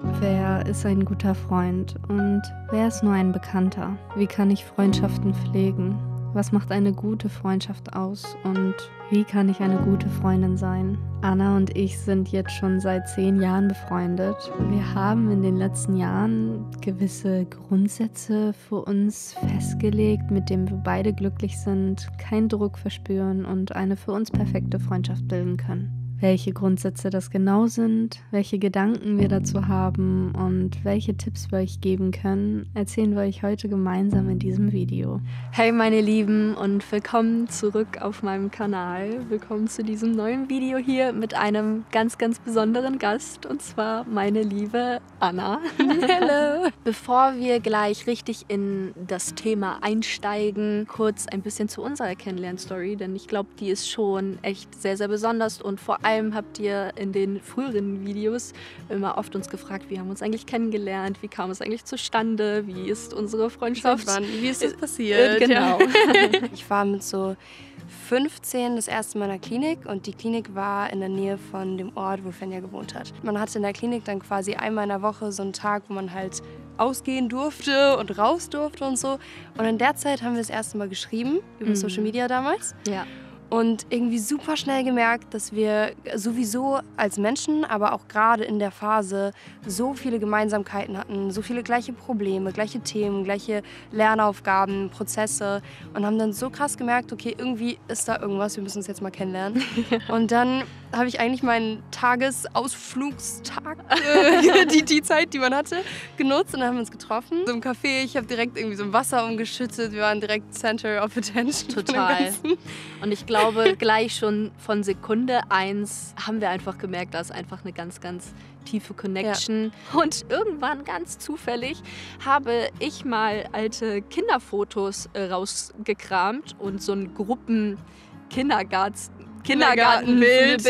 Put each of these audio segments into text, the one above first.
Wer ist ein guter Freund und wer ist nur ein Bekannter? Wie kann ich Freundschaften pflegen? Was macht eine gute Freundschaft aus und wie kann ich eine gute Freundin sein? Anna und ich sind jetzt schon seit 10 Jahren befreundet. Wir haben in den letzten Jahren gewisse Grundsätze für uns festgelegt, mit denen wir beide glücklich sind, keinen Druck verspüren und eine für uns perfekte Freundschaft bilden können. Welche Grundsätze das genau sind, welche Gedanken wir dazu haben und welche Tipps wir euch geben können, erzählen wir euch heute gemeinsam in diesem Video. Hey meine Lieben und willkommen zurück auf meinem Kanal. Willkommen zu diesem neuen Video hier mit einem ganz, ganz besonderen Gast und zwar meine liebe Anna. Hallo! Bevor wir gleich richtig in das Thema einsteigen, kurz ein bisschen zu unserer Kennenlern-Story, denn ich glaube, die ist schon echt sehr, sehr besonders und vor allem habt ihr in den früheren Videos immer oft uns gefragt, wie haben wir uns eigentlich kennengelernt, wie kam es eigentlich zustande, wie ist unsere Freundschaft, wie ist das passiert? Genau. Ich war mit so 15 das erste Mal in der Klinik und die Klinik war in der Nähe von dem Ort, wo Fenja gewohnt hat. Man hatte in der Klinik dann quasi einmal in der Woche so einen Tag, wo man halt ausgehen durfte und raus durfte und so. Und in der Zeit haben wir das erste Mal geschrieben, über Social Media damals. Ja. Und irgendwie super schnell gemerkt, dass wir sowieso als Menschen, aber auch gerade in der Phase so viele Gemeinsamkeiten hatten, so viele gleiche Probleme, gleiche Themen, gleiche Lernaufgaben, Prozesse und haben dann so krass gemerkt, okay, irgendwie ist da irgendwas, wir müssen uns jetzt mal kennenlernen. Und dann habe ich eigentlich meinen Tagesausflugstag, die Zeit, die man hatte, genutzt und dann haben wir uns getroffen. So im Café, ich habe direkt irgendwie so Wasser umgeschüttet, wir waren direkt Center of Attention. Total. Und ich glaube, gleich schon von Sekunde 1 haben wir einfach gemerkt, da ist einfach eine ganz, ganz tiefe Connection. Ja. Und irgendwann, ganz zufällig, habe ich mal alte Kinderfotos rausgekramt und so ein Kindergartenbild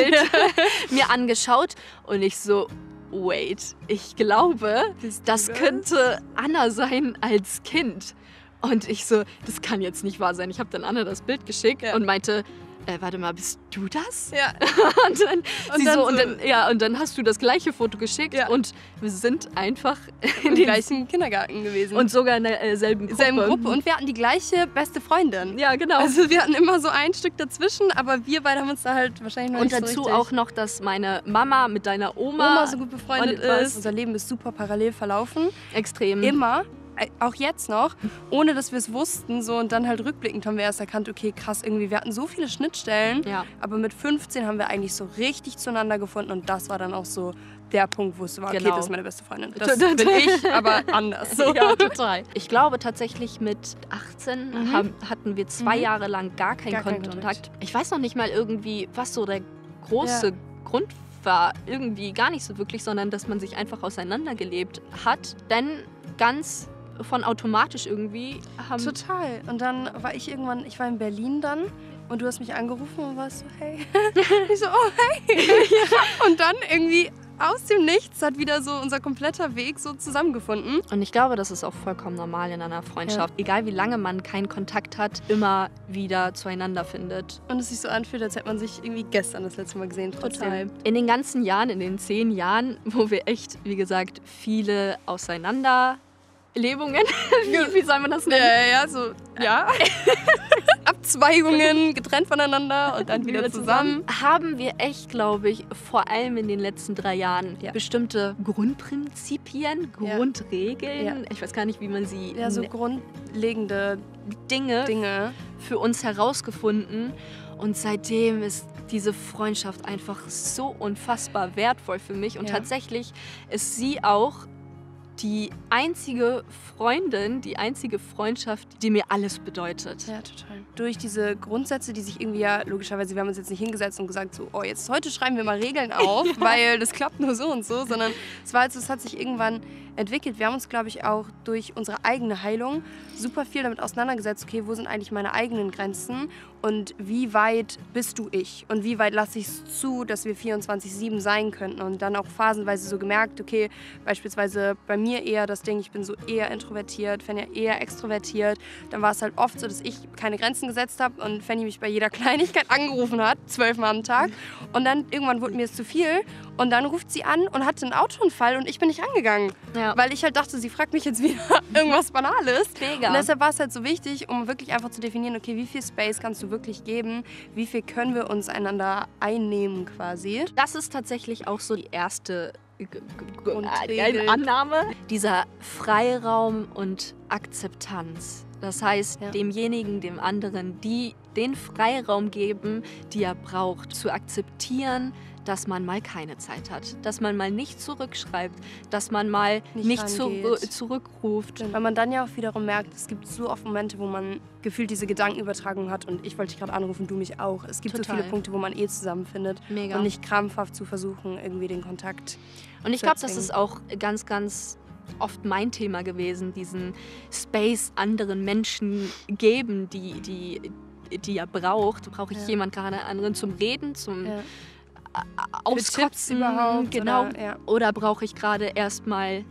mir angeschaut und ich so, wait, ich glaube, das könnte Anna sein als Kind. Und ich so, das kann jetzt nicht wahr sein. Ich habe dann Anna das Bild geschickt und meinte, warte mal, bist du das? Ja. und dann hast du das gleiche Foto geschickt und wir sind einfach im gleichen Kindergarten gewesen. Und sogar in derselben Gruppe. Und wir hatten die gleiche beste Freundin. Ja, genau. Also wir hatten immer so ein Stück dazwischen, aber wir beide haben uns da halt wahrscheinlich noch nicht so richtig... Und dazu auch noch, dass meine Mama mit deiner Oma so gut befreundet ist. Unser Leben ist super parallel verlaufen. Extrem. Immer. Auch jetzt noch, ohne dass wir es wussten, so und dann halt rückblickend haben wir erst erkannt, okay, krass, irgendwie, wir hatten so viele Schnittstellen, aber mit 15 haben wir eigentlich so richtig zueinander gefunden und das war dann auch so der Punkt, wo es war, okay, das ist meine beste Freundin. Das bin ich, aber anders. So. Ja, total. Ich glaube tatsächlich mit 18 hatten wir 2 Jahre lang gar keinen Kontakt. Ich weiß noch nicht mal irgendwie, was so der große Grund war. Irgendwie gar nicht so wirklich, sondern dass man sich einfach auseinandergelebt hat. Denn ganz von automatisch irgendwie haben... Total. Und dann war ich war in Berlin dann und du hast mich angerufen und warst so, hey. Ich so, oh, hey. Und dann irgendwie aus dem Nichts hat wieder so unser kompletter Weg so zusammengefunden. Und ich glaube, das ist auch vollkommen normal in einer Freundschaft. Ja. Egal wie lange man keinen Kontakt hat, immer wieder zueinander findet. Und es sich so anfühlt, als hätte man sich irgendwie gestern das letzte Mal gesehen. Total. In den ganzen Jahren, in den 10 Jahren, wo wir echt, wie gesagt, viele Auseinanderlebungen, wie soll man das nennen? Abzweigungen, getrennt voneinander und dann wieder zusammen. Haben wir echt, glaube ich, vor allem in den letzten 3 Jahren bestimmte Grundprinzipien, Grundregeln, ich weiß gar nicht, wie man sie... Ja, so grundlegende Dinge für uns herausgefunden. Und seitdem ist diese Freundschaft einfach so unfassbar wertvoll für mich. Und tatsächlich ist sie auch die einzige Freundin, die einzige Freundschaft, die mir alles bedeutet. Ja, total. Durch diese Grundsätze, die sich irgendwie logischerweise, wir haben uns jetzt nicht hingesetzt und gesagt so, oh, heute schreiben wir mal Regeln auf, weil das klappt nur so und so, sondern es hat sich irgendwann entwickelt. Wir haben uns, glaube ich, auch durch unsere eigene Heilung super viel damit auseinandergesetzt, okay, wo sind eigentlich meine eigenen Grenzen und wie weit bist du ich und wie weit lasse ich es zu, dass wir 24/7 sein könnten, und dann auch phasenweise so gemerkt, okay, beispielsweise bei mir eher das Ding, ich bin so eher introvertiert, Fenja eher extrovertiert, dann war es halt oft so, dass ich keine Grenzen gesetzt habe und Fanny mich bei jeder Kleinigkeit angerufen hat, 12-mal am Tag, und dann irgendwann wurde mir es zu viel und dann ruft sie an und hatte einen Autounfall und ich bin nicht rangegangen, weil ich halt dachte, sie fragt mich jetzt wieder irgendwas Banales. Mega. Und deshalb war es halt so wichtig, um wirklich einfach zu definieren, okay, wie viel Space kannst du wirklich geben, wie viel können wir uns einander einnehmen quasi. Das ist tatsächlich auch so die erste Grundregel. Annahme, dieser Freiraum und Akzeptanz. Das heißt, demjenigen, dem anderen, den Freiraum geben, die er braucht, zu akzeptieren, dass man mal keine Zeit hat, dass man mal nicht zurückschreibt, dass man mal nicht zurückruft. Weil man dann ja auch wiederum merkt, es gibt so oft Momente, wo man gefühlt diese Gedankenübertragung hat und ich wollte dich gerade anrufen, du mich auch. Es gibt so viele Punkte, wo man zusammenfindet. Mega. Und nicht krampfhaft zu versuchen, irgendwie den Kontakt Und ich glaube, das ist auch ganz, ganz oft mein Thema gewesen, diesen Space anderen Menschen geben, die er braucht. Brauche ich jemand gerade anderen zum Reden, zum Auskotzen überhaupt, genau. Oder, oder brauche ich gerade erstmal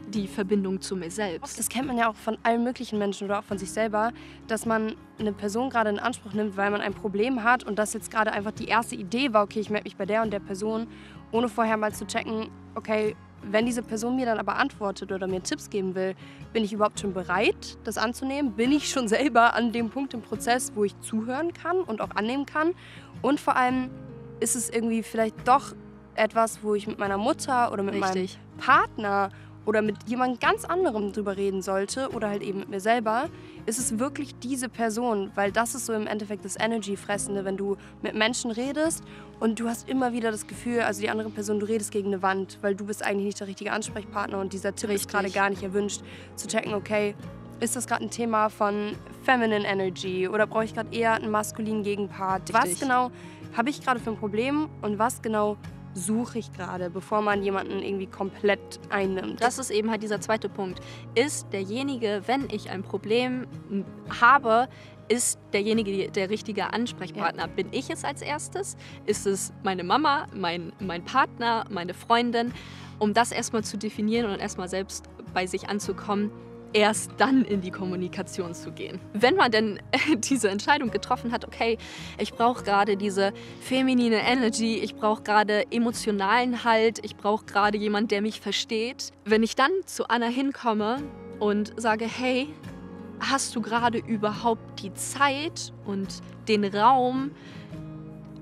die Verbindung zu mir selbst? Das kennt man ja auch von allen möglichen Menschen oder auch von sich selber, dass man eine Person gerade in Anspruch nimmt, weil man ein Problem hat und das jetzt gerade einfach die erste Idee war, okay, ich melde mich bei der und der Person, ohne vorher mal zu checken, okay, wenn diese Person mir dann aber antwortet oder mir Tipps geben will, bin ich überhaupt schon bereit, das anzunehmen? Bin ich schon selber an dem Punkt im Prozess, wo ich zuhören kann und auch annehmen kann? Und vor allem ist es irgendwie vielleicht doch etwas, wo ich mit meiner Mutter oder mit meinem Partner oder mit jemand ganz anderem drüber reden sollte oder halt eben mit mir selber, ist es wirklich diese Person, weil das ist so im Endeffekt das Energy-Fressende, wenn du mit Menschen redest und du hast immer wieder das Gefühl, also die andere Person, du redest gegen eine Wand, weil du bist eigentlich nicht der richtige Ansprechpartner und dieser Tipp ist gerade gar nicht erwünscht, zu checken, okay, ist das gerade ein Thema von Feminine Energy oder brauche ich gerade eher einen maskulinen Gegenpart? Was genau habe ich gerade für ein Problem und was genau suche ich gerade, bevor man jemanden irgendwie komplett einnimmt? Das ist eben halt dieser zweite Punkt. Ist derjenige, wenn ich ein Problem habe, ist derjenige der richtige Ansprechpartner? Bin ich es als erstes? Ist es meine Mama, mein Partner, meine Freundin? Um das erstmal zu definieren und erstmal selbst bei sich anzukommen, erst dann in die Kommunikation zu gehen. Wenn man denn diese Entscheidung getroffen hat, okay, ich brauche gerade diese feminine Energy, ich brauche gerade emotionalen Halt, ich brauche gerade jemanden, der mich versteht. Wenn ich dann zu Anna hinkomme und sage, hey, hast du gerade überhaupt die Zeit und den Raum,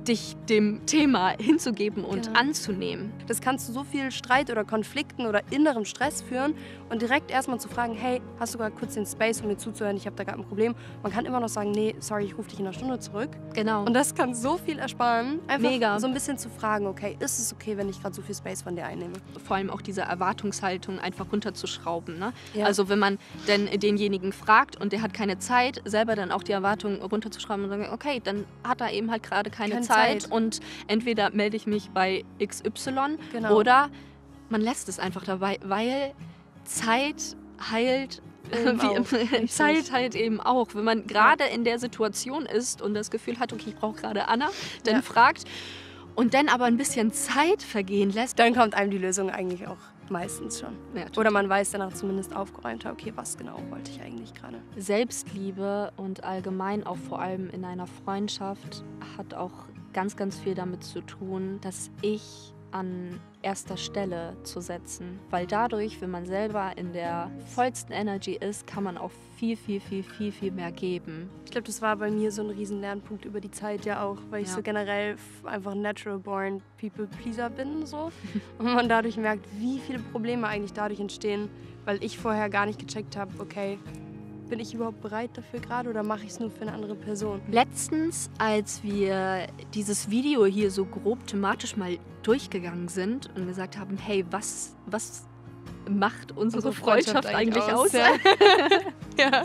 dich dem Thema hinzugeben und anzunehmen? Das kann zu so viel Streit oder Konflikten oder innerem Stress führen und direkt erstmal zu fragen, hey, hast du gerade kurz den Space, um mir zuzuhören, ich habe da gerade ein Problem. Man kann immer noch sagen, nee, sorry, ich rufe dich in einer Stunde zurück. Genau. Und das kann so viel ersparen. Einfach so ein bisschen zu fragen, okay, ist es okay, wenn ich gerade so viel Space von dir einnehme? Vor allem auch diese Erwartungshaltung einfach runterzuschrauben. Ne? Ja. Also wenn man denn denjenigen fragt und der hat keine Zeit, selber dann auch die Erwartung runterzuschrauben und sagen, okay, dann hat er eben halt gerade keine Zeit und entweder melde ich mich bei XY oder man lässt es einfach dabei, weil Zeit heilt. Zeit halt eben auch. Wenn man gerade in der Situation ist und das Gefühl hat, okay, ich brauche gerade Anna, dann fragt und dann aber ein bisschen Zeit vergehen lässt, dann kommt einem die Lösung eigentlich auch meistens schon. Ja, oder man weiß danach zumindest aufgeräumt, okay, was genau wollte ich eigentlich gerade. Selbstliebe und allgemein auch vor allem in einer Freundschaft hat auch ganz, ganz viel damit zu tun, dass ich an erster Stelle zu setzen. Weil dadurch, wenn man selber in der vollsten Energy ist, kann man auch viel, viel, viel, viel, viel mehr geben. Ich glaube, das war bei mir so ein riesen Lernpunkt über die Zeit ja auch, weil ich so generell einfach natural born People Pleaser bin so. Und man dadurch merkt, wie viele Probleme eigentlich dadurch entstehen, weil ich vorher gar nicht gecheckt habe, okay, bin ich überhaupt bereit dafür gerade oder mache ich es nur für eine andere Person? Letztens, als wir dieses Video hier so grob thematisch mal durchgegangen sind und gesagt haben, hey, was macht unsere Freundschaft eigentlich aus? Ja. Ja.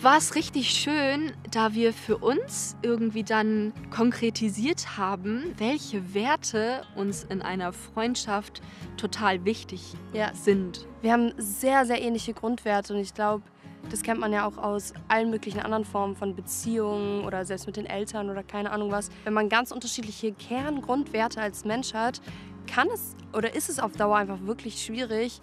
War es richtig schön, da wir für uns irgendwie dann konkretisiert haben, welche Werte uns in einer Freundschaft total wichtig sind. Wir haben sehr, sehr ähnliche Grundwerte und ich glaube, das kennt man ja auch aus allen möglichen anderen Formen von Beziehungen oder selbst mit den Eltern oder keine Ahnung was. Wenn man ganz unterschiedliche Kerngrundwerte als Mensch hat, kann es oder ist es auf Dauer einfach wirklich schwierig,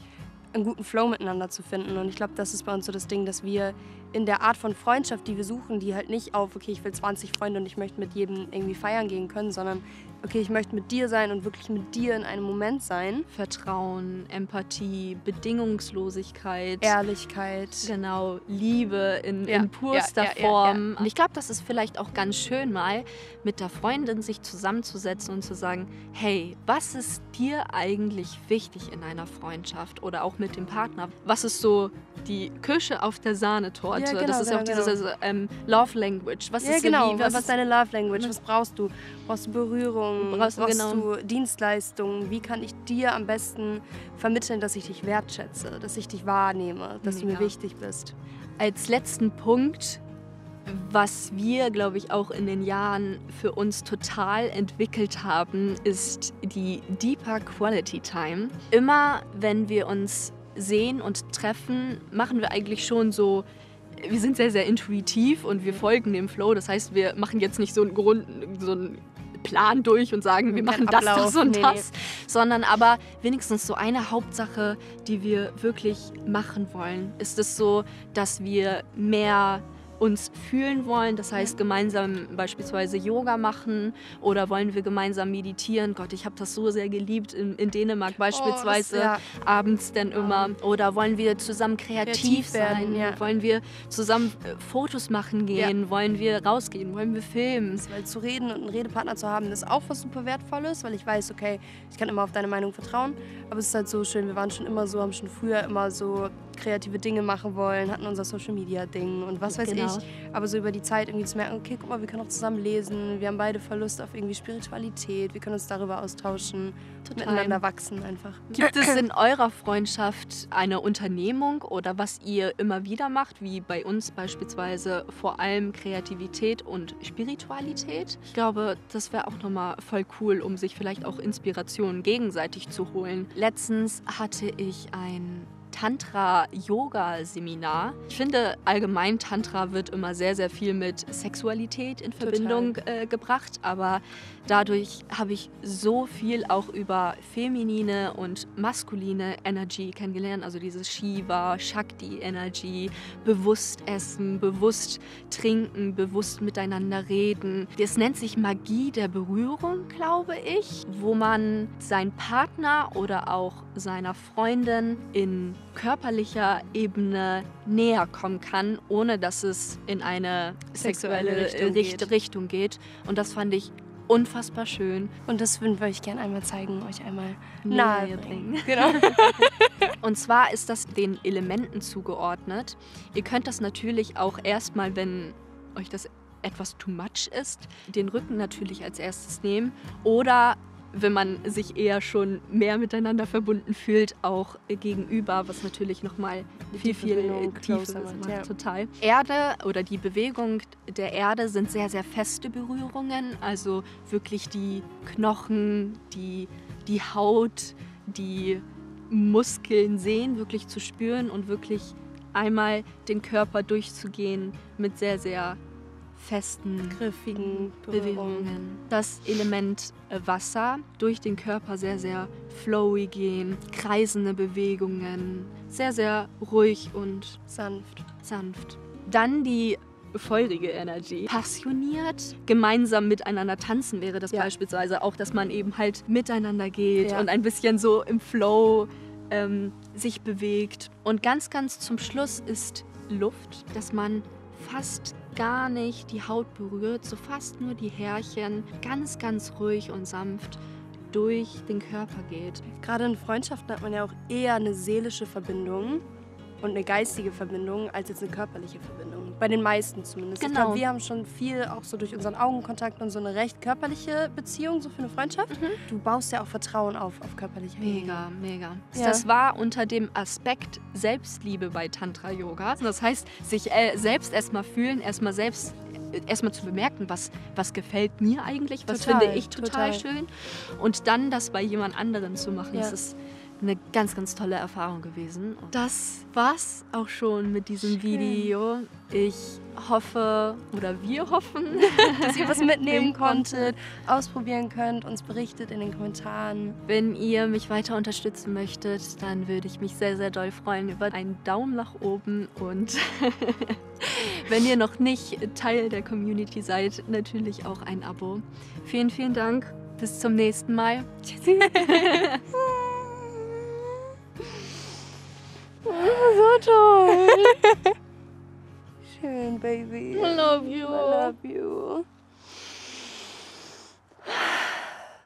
einen guten Flow miteinander zu finden. Und ich glaube, das ist bei uns so das Ding, dass wir in der Art von Freundschaft, die wir suchen, die halt nicht auf, okay, ich will 20 Freunde und ich möchte mit jedem irgendwie feiern gehen können, sondern okay, ich möchte mit dir sein und wirklich mit dir in einem Moment sein. Vertrauen, Empathie, Bedingungslosigkeit. Ehrlichkeit. Genau, Liebe in purster Form. Und ich glaube, das ist vielleicht auch ganz schön mal, mit der Freundin sich zusammenzusetzen und zu sagen, hey, was ist dir eigentlich wichtig in einer Freundschaft oder auch mit dem Partner? Was ist so die Kirsche auf der Sahnetorte? Ja, genau, das ist ja auch dieses Love Language. Was ist was ist deine Love Language? Was brauchst du? Brauchst du Berührung? Brauchst du Dienstleistungen? Wie kann ich dir am besten vermitteln, dass ich dich wertschätze, dass ich dich wahrnehme, dass du mir wichtig bist? Als letzten Punkt, was wir, glaube ich, auch in den Jahren für uns total entwickelt haben, ist die Deeper Quality Time. Immer wenn wir uns sehen und treffen, machen wir eigentlich schon so, wir sind sehr, sehr intuitiv und wir folgen dem Flow. Das heißt, wir machen jetzt nicht so einen Plan durch und sagen, wir machen das und das, sondern aber wenigstens so eine Hauptsache, die wir wirklich machen wollen. Ist es so, dass wir mehr uns fühlen wollen, das heißt gemeinsam beispielsweise Yoga machen oder wollen wir gemeinsam meditieren. Gott, ich habe das so sehr geliebt in Dänemark beispielsweise, abends dann immer. Oder wollen wir zusammen kreativ sein? Wollen wir zusammen Fotos machen gehen? Wollen wir rausgehen? Wollen wir filmen? Weil zu reden und einen Redepartner zu haben, ist auch was super Wertvolles, weil ich weiß, okay, ich kann immer auf deine Meinung vertrauen, aber es ist halt so schön, wir waren schon immer so, haben schon früher immer so kreative Dinge machen wollen, hatten unser Social-Media-Ding und was weiß ich. Aber so über die Zeit irgendwie zu merken, okay, guck mal, wir können auch zusammen lesen, wir haben beide voll Lust auf irgendwie Spiritualität, wir können uns darüber austauschen, miteinander wachsen einfach. Gibt es in eurer Freundschaft eine Unternehmung oder was ihr immer wieder macht, wie bei uns beispielsweise vor allem Kreativität und Spiritualität? Ich glaube, das wäre auch nochmal voll cool, um sich vielleicht auch Inspirationen gegenseitig zu holen. Letztens hatte ich ein Tantra-Yoga-Seminar. Ich finde, allgemein Tantra wird immer sehr, sehr viel mit Sexualität in Verbindung gebracht, aber dadurch habe ich so viel auch über feminine und maskuline Energy kennengelernt, also dieses Shiva, Shakti-Energy, bewusst essen, bewusst trinken, bewusst miteinander reden. Das nennt sich Magie der Berührung, glaube ich, wo man seinen Partner oder auch seiner Freundin in körperlicher Ebene näher kommen kann, ohne dass es in eine sexuelle Richtung geht. Und das fand ich unfassbar schön. Und das würden wir euch gerne einmal zeigen, euch einmal nahe bringen. Genau. Und zwar ist das den Elementen zugeordnet. Ihr könnt das natürlich auch erstmal, wenn euch das etwas too much ist, den Rücken natürlich als erstes nehmen oder wenn man sich eher schon mehr miteinander verbunden fühlt, auch gegenüber, was natürlich nochmal viel tiefer macht. Ja. Total. Erde oder die Bewegung der Erde sind sehr, sehr feste Berührungen, also wirklich die Knochen, die Haut, die Muskeln sehen, wirklich zu spüren und wirklich einmal den Körper durchzugehen mit sehr, sehr festen, griffigen Bewegungen. Das Element Wasser durch den Körper sehr, sehr flowy gehen, kreisende Bewegungen, sehr, sehr ruhig und sanft. Dann die feurige Energy. Passioniert, gemeinsam miteinander tanzen wäre das beispielsweise auch, dass man eben halt miteinander geht und ein bisschen so im Flow sich bewegt. Und ganz, ganz zum Schluss ist Luft, dass man fast gar nicht die Haut berührt, so fast nur die Härchen, ganz, ganz ruhig und sanft durch den Körper geht. Gerade in Freundschaften hat man ja auch eher eine seelische Verbindung. und eine geistige Verbindung als jetzt eine körperliche Verbindung. Bei den meisten zumindest. Genau. Ich glaube, wir haben schon viel auch so durch unseren Augenkontakt und so eine recht körperliche Beziehung, so für eine Freundschaft. Du baust ja auch Vertrauen auf körperliche Ebene. Mega. Ja. Das war unter dem Aspekt Selbstliebe bei Tantra Yoga. Das heißt, sich selbst erstmal fühlen, erstmal zu bemerken, was gefällt mir eigentlich, was Total, finde ich total total. schön. Und dann das bei jemand anderem zu machen, Ja. das ist eine ganz, ganz tolle Erfahrung gewesen. Und das war's auch schon mit diesem Schön. Video. Ich hoffe, oder wir hoffen, Dass ihr was mitnehmen konntet, ausprobieren könnt, uns berichtet in den Kommentaren. wenn ihr mich weiter unterstützen möchtet, dann würde ich mich sehr, sehr doll freuen über einen Daumen nach oben und wenn ihr noch nicht Teil der Community seid, natürlich auch ein Abo. Vielen, vielen Dank. Bis zum nächsten Mal. Tschüssi. So toll. Schön, Baby. I love you. I love you.